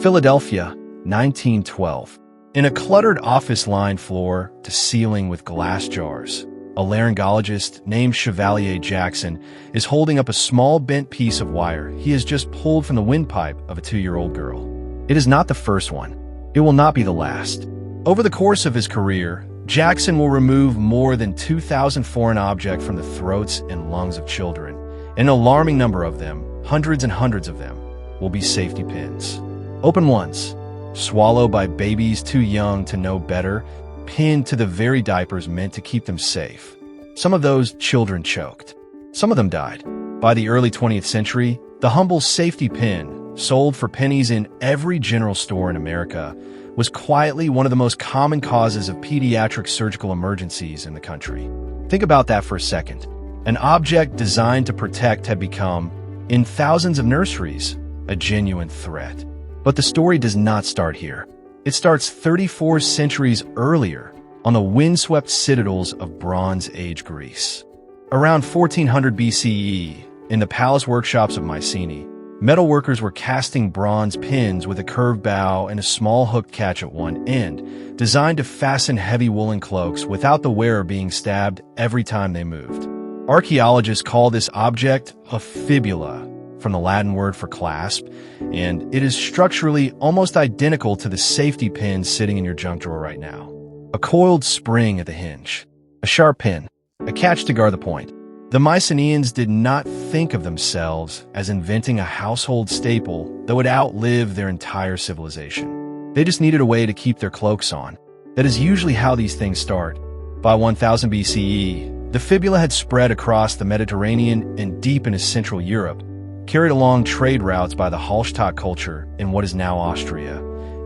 Philadelphia, 1912. In a cluttered office-lined floor to ceiling with glass jars, a laryngologist named Chevalier Jackson is holding up a small bent piece of wire he has just pulled from the windpipe of a 2-year-old girl. It is not the first one. It will not be the last. Over the course of his career, Jackson will remove more than 2,000 foreign objects from the throats and lungs of children. An alarming number of them, hundreds and hundreds of them, will be safety pins. Open once, swallowed by babies too young to know better, pinned to the very diapers meant to keep them safe. Some of those children choked. Some of them died. By the early 20th century, the humble safety pin, sold for pennies in every general store in America, was quietly one of the most common causes of pediatric surgical emergencies in the country. Think about that for a second. An object designed to protect had become, in thousands of nurseries, a genuine threat. But the story does not start here. It starts 34 centuries earlier, on the windswept citadels of Bronze Age Greece. Around 1400 BCE, in the palace workshops of Mycenae, metalworkers were casting bronze pins with a curved bow and a small hooked catch at one end, designed to fasten heavy woolen cloaks without the wearer being stabbed every time they moved. Archaeologists call this object a fibula, from the Latin word for clasp, and it is structurally almost identical to the safety pin sitting in your junk drawer right now. A coiled spring at the hinge, a sharp pin, a catch to guard the point. The Mycenaeans did not think of themselves as inventing a household staple that would outlive their entire civilization. They just needed a way to keep their cloaks on. That is usually how these things start. By 1000 BCE, the fibula had spread across the Mediterranean and deep into Central Europe, carried along trade routes by the Hallstatt culture in what is now Austria,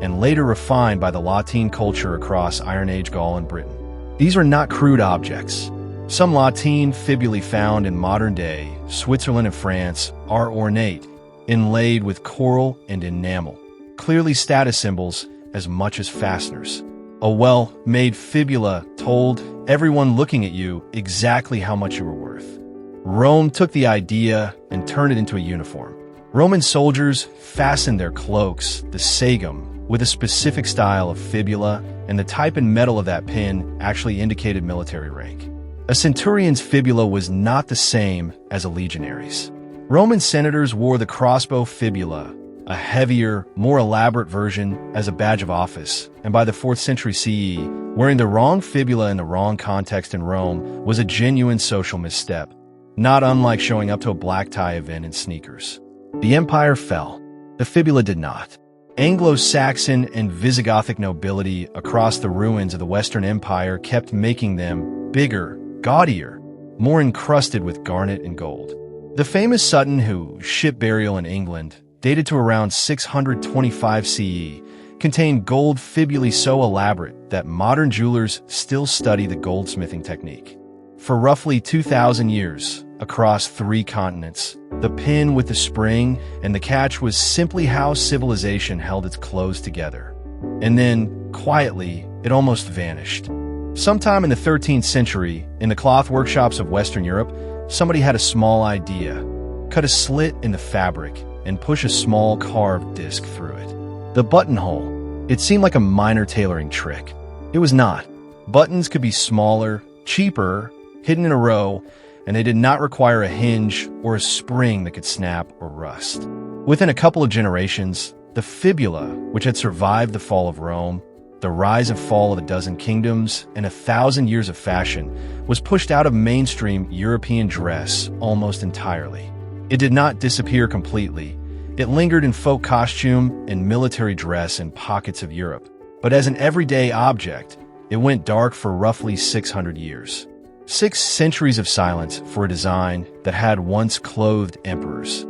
and later refined by the Latine culture across Iron Age Gaul and Britain. These are not crude objects. Some Latine fibulae found in modern-day Switzerland and France are ornate, inlaid with coral and enamel, clearly status symbols as much as fasteners. A well-made fibula told everyone looking at you exactly how much you were worth. Rome took the idea and turned it into a uniform. Roman soldiers fastened their cloaks, the sagum, with a specific style of fibula, and the type and metal of that pin actually indicated military rank. A centurion's fibula was not the same as a legionary's. Roman senators wore the crossbow fibula, a heavier, more elaborate version, as a badge of office, and by the 4th century CE, wearing the wrong fibula in the wrong context in Rome was a genuine social misstep, not unlike showing up to a black tie event in sneakers. The empire fell. The fibula did not. Anglo-Saxon and Visigothic nobility across the ruins of the Western Empire kept making them bigger, gaudier, more encrusted with garnet and gold. The famous Sutton Hoo ship burial in England, dated to around 625 CE, contained gold fibulae so elaborate that modern jewelers still study the goldsmithing technique. For roughly 2,000 years, across 3 continents, the pin with the spring and the catch was simply how civilization held its clothes together. And then, quietly, it almost vanished. Sometime in the 13th century, in the cloth workshops of Western Europe, somebody had a small idea: cut a slit in the fabric and push a small carved disc through it. The buttonhole. It seemed like a minor tailoring trick. It was not. Buttons could be smaller, cheaper, hidden in a row, and they did not require a hinge or a spring that could snap or rust. Within a couple of generations, the fibula, which had survived the fall of Rome, the rise and fall of a dozen kingdoms, and 1,000 years of fashion, was pushed out of mainstream European dress almost entirely. It did not disappear completely. It lingered in folk costume and military dress in pockets of Europe. But as an everyday object, it went dark for roughly 600 years. 6 centuries of silence for a design that had once clothed emperors.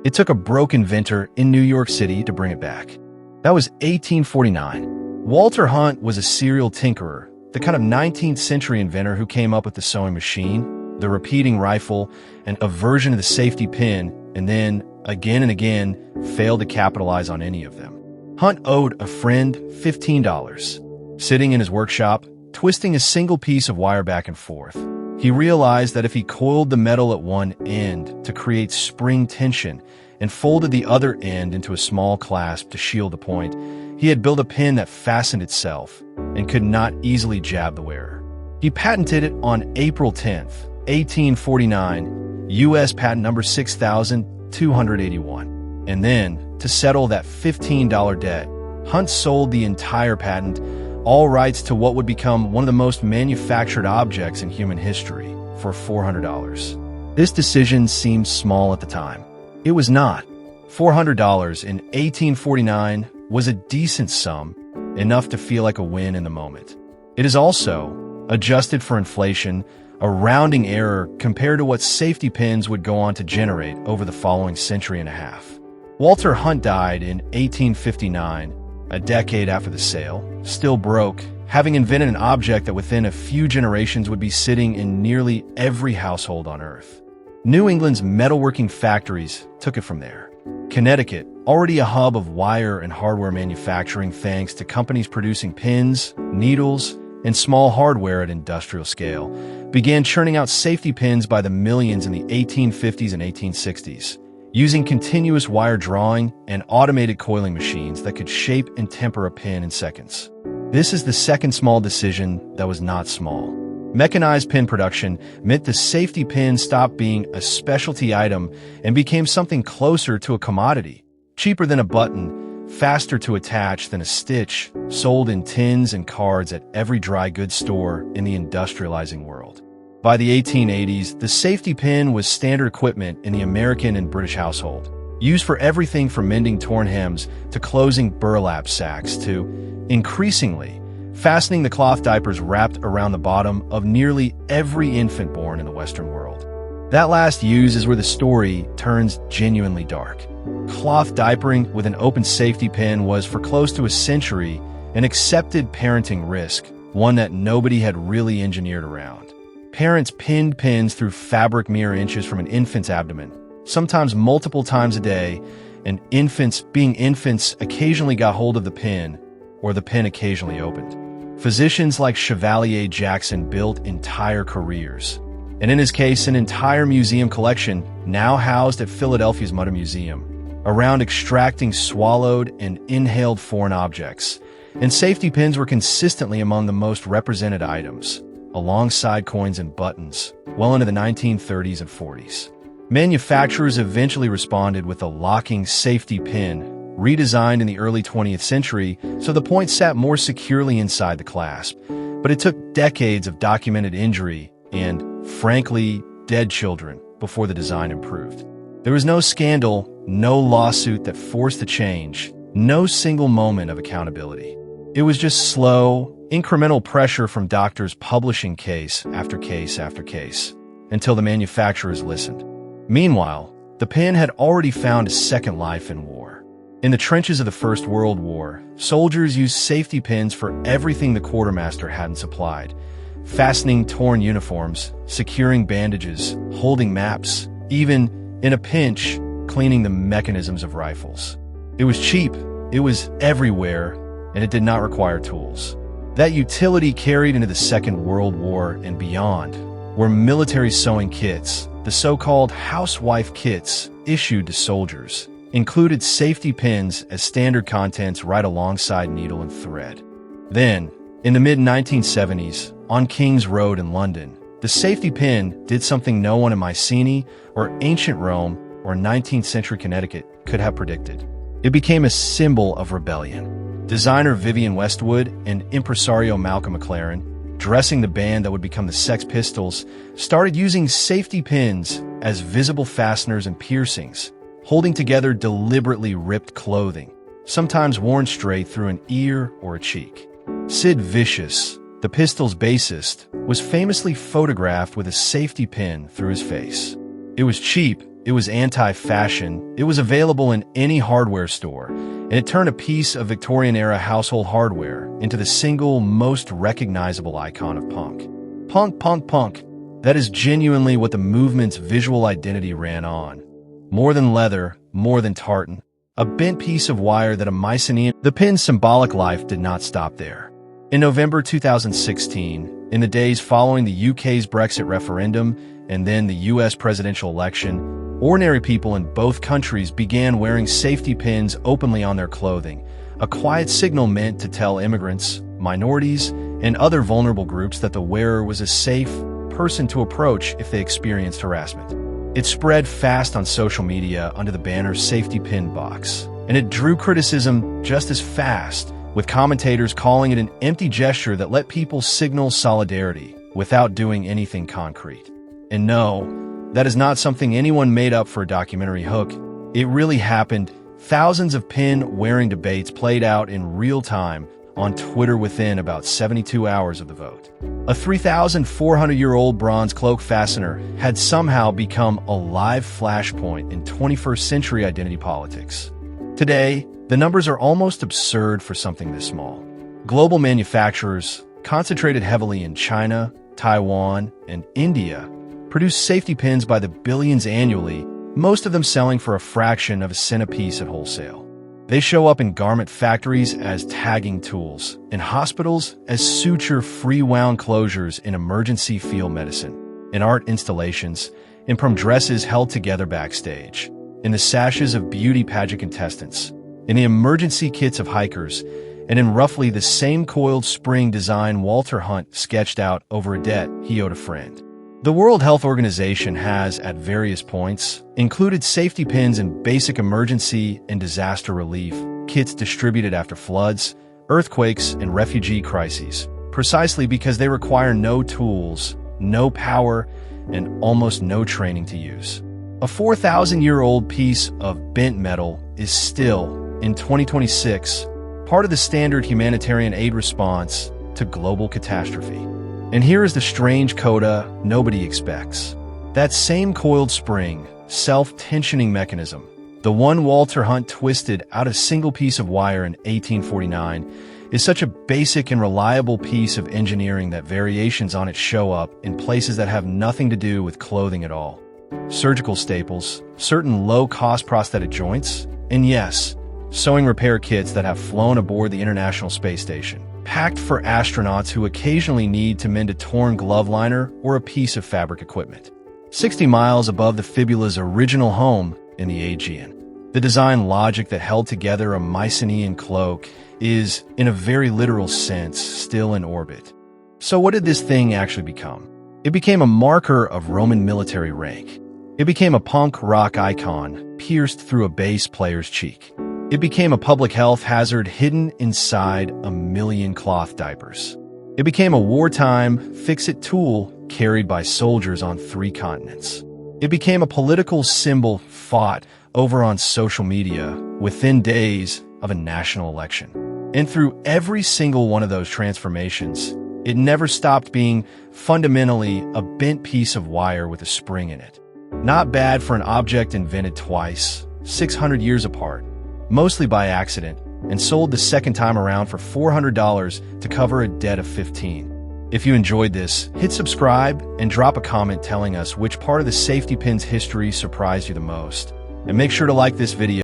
It took a broke inventor in New York City to bring it back. That was 1849. Walter Hunt was a serial tinkerer, the kind of 19th century inventor who came up with the sewing machine, the repeating rifle, and a version of the safety pin, and then, again and again, failed to capitalize on any of them. Hunt owed a friend $15. Sitting in his workshop, twisting a single piece of wire back and forth, he realized that if he coiled the metal at one end to create spring tension and folded the other end into a small clasp to shield the point, he had built a pin that fastened itself and could not easily jab the wearer. He patented it on April 10, 1849, U.S. patent number 6281. And then, to settle that $15 debt, Hunt sold the entire patent, all rights to what would become one of the most manufactured objects in human history, for $400. This decision seemed small at the time. It was not. $400 in 1849 was a decent sum, enough to feel like a win in the moment. It is also, adjusted for inflation, a rounding error compared to what safety pins would go on to generate over the following century and a half. Walter Hunt died in 1859, a decade after the sale, still broke, having invented an object that within a few generations would be sitting in nearly every household on Earth. New England's metalworking factories took it from there. Connecticut, already a hub of wire and hardware manufacturing thanks to companies producing pins, needles, and small hardware at industrial scale, began churning out safety pins by the millions in the 1850s and 1860s, using continuous wire drawing and automated coiling machines that could shape and temper a pin in seconds. This is the second small decision that was not small. Mechanized pin production meant the safety pin stopped being a specialty item and became something closer to a commodity, cheaper than a button, faster to attach than a stitch, sold in tins and cards at every dry goods store in the industrializing world. By the 1880s, the safety pin was standard equipment in the American and British household, used for everything from mending torn hems to closing burlap sacks to, increasingly, fastening the cloth diapers wrapped around the bottom of nearly every infant born in the Western world. That last use is where the story turns genuinely dark. Cloth diapering with an open safety pin was for close to a century an accepted parenting risk, one that nobody had really engineered around. Parents pinned pins through fabric mere inches from an infant's abdomen, sometimes multiple times a day, and infants, being infants, occasionally got hold of the pin, or the pin occasionally opened. Physicians like Chevalier Jackson built entire careers, and in his case, an entire museum collection now housed at Philadelphia's Mutter Museum, around extracting swallowed and inhaled foreign objects, and safety pins were consistently among the most represented items, alongside coins and buttons, well into the 1930s and 40s. Manufacturers eventually responded with a locking safety pin, redesigned in the early 20th century so the point sat more securely inside the clasp, but it took decades of documented injury and, frankly, dead children before the design improved. There was no scandal, no lawsuit that forced the change, no single moment of accountability. It was just slow, incremental pressure from doctors publishing case after case after case, until the manufacturers listened. Meanwhile, the pin had already found a second life in war. In the trenches of the First World War, soldiers used safety pins for everything the quartermaster hadn't supplied, fastening torn uniforms, securing bandages, holding maps, even, in a pinch, cleaning the mechanisms of rifles. It was cheap, it was everywhere, and it did not require tools. That utility carried into the Second World War and beyond, where military sewing kits, the so-called housewife kits issued to soldiers, included safety pins as standard contents right alongside needle and thread. Then, in the mid-1970s, on King's Road in London, the safety pin did something no one in Mycenae or ancient Rome or 19th century Connecticut could have predicted. It became a symbol of rebellion. Designer Vivienne Westwood and impresario Malcolm McLaren, dressing the band that would become the Sex Pistols, started using safety pins as visible fasteners and piercings, holding together deliberately ripped clothing, sometimes worn straight through an ear or a cheek. Sid Vicious, the Pistols' bassist, was famously photographed with a safety pin through his face. It was cheap, it was anti-fashion, it was available in any hardware store, and it turned a piece of Victorian-era household hardware into the single most recognizable icon of punk. Punk, punk, punk. That is genuinely what the movement's visual identity ran on. More than leather, more than tartan, a bent piece of wire that a Mycenaean. The pin's symbolic life did not stop there. In November 2016, in the days following the UK's Brexit referendum and then the US presidential election, ordinary people in both countries began wearing safety pins openly on their clothing, a quiet signal meant to tell immigrants, minorities, and other vulnerable groups that the wearer was a safe person to approach if they experienced harassment. It spread fast on social media under the banner Safety Pin Box, and it drew criticism just as fast, with commentators calling it an empty gesture that let people signal solidarity without doing anything concrete. And no, that is not something anyone made up for a documentary hook. It really happened. Thousands of pin-wearing debates played out in real time on Twitter within about 72 hours of the vote. A 3,400-year-old bronze cloak fastener had somehow become a live flashpoint in 21st century identity politics. Today, the numbers are almost absurd for something this small. Global manufacturers, concentrated heavily in China, Taiwan, and India, produce safety pins by the billions annually, most of them selling for a fraction of a cent apiece at wholesale. They show up in garment factories as tagging tools, in hospitals as suture-free wound closures in emergency field medicine, in art installations, and from dresses held together backstage, in the sashes of beauty pageant contestants, in the emergency kits of hikers, and in roughly the same coiled spring design Walter Hunt sketched out over a debt he owed a friend. The World Health Organization has, at various points, included safety pins in basic emergency and disaster relief kits distributed after floods, earthquakes, and refugee crises, precisely because they require no tools, no power, and almost no training to use. A 4,000-year-old piece of bent metal is still, in 2026, part of the standard humanitarian aid response to global catastrophe. And here is the strange coda nobody expects. That same coiled spring, self-tensioning mechanism, the one Walter Hunt twisted out a single piece of wire in 1849, is such a basic and reliable piece of engineering that variations on it show up in places that have nothing to do with clothing at all. Surgical staples, certain low-cost prosthetic joints, and yes, sewing repair kits that have flown aboard the International Space Station, packed for astronauts who occasionally need to mend a torn glove liner or a piece of fabric equipment. 60 miles above the fibula's original home in the Aegean, the design logic that held together a Mycenaean cloak is, in a very literal sense, still in orbit. So what did this thing actually become? It became a marker of Roman military rank. It became a punk rock icon pierced through a bass player's cheek. It became a public health hazard hidden inside a million cloth diapers. It became a wartime fix-it tool carried by soldiers on 3 continents. It became a political symbol fought over on social media within days of a national election. And through every single one of those transformations, it never stopped being fundamentally a bent piece of wire with a spring in it. Not bad for an object invented twice, 600 years apart, mostly by accident, and sold the second time around for $400 to cover a debt of $15. If you enjoyed this, hit subscribe and drop a comment telling us which part of the safety pin's history surprised you the most. And make sure to like this video.